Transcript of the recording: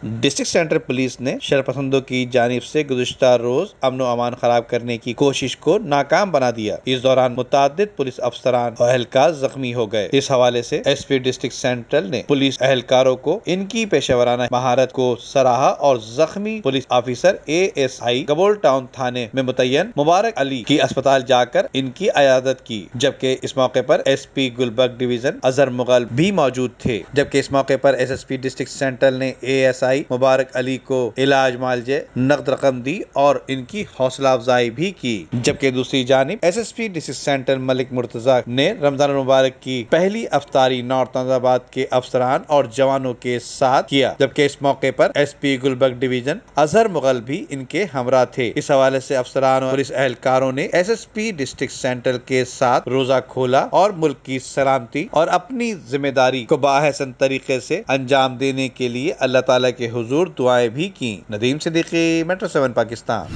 District centre police ने शरपसंदों की जानिब से गुज़िश्ता रोज अमन व अमान खराब करने की कोशिश को नाकाम बना दिया। इस दौरान मुतादिद पुलिस अफसरान और एहलकार जख्मी हो गए। इस हवाले से एसपी डिस्ट्रिक्ट सेंट्रल ने पुलिस एहलकारों को इनकी पेशेवराना महारत को सराहा और जख्मी police officer ASI Gabol town थाने में मुतय्यन मुबारक अली की अस्पताल जाकर इनकी अयादत की। जबकि इस मौके पर SP गुलबर्ग डिवीजन अजहर मुगल भी मौजूद थे। जबकि इस मौके पर SSP डिस्ट्रिक्ट सेंट्रल ने ASI मुबारक अली को इलाज मालजे नकद रकम दी और इनकी हौसला अफजाई भी की। जबकि दूसरी जानिब SSP district central Malik Murtaza ने रमजान मुबारक की पहली अफ्तारी नॉर्थ नाजाबाद के अफसरान और जवानों के साथ किया। जबकि इस मौके पर SP गुलबर्ग डिवीजन अजहर मुगल भी इनके हमरा थे। इस हवाले से अफसरान और पुलिस एहलकारों ने SSP डिस्ट्रिक्ट सेंट्रल के साथ रोजा खोला और मुल्क की सलामती और अपनी जिम्मेदारी को बाहसन तरीके से अंजाम देने के लिए अल्लाह ताला के हुजूर दुआएं भी की। नदीम सिद्दीकी, मेट्रो 7 पाकिस्तान।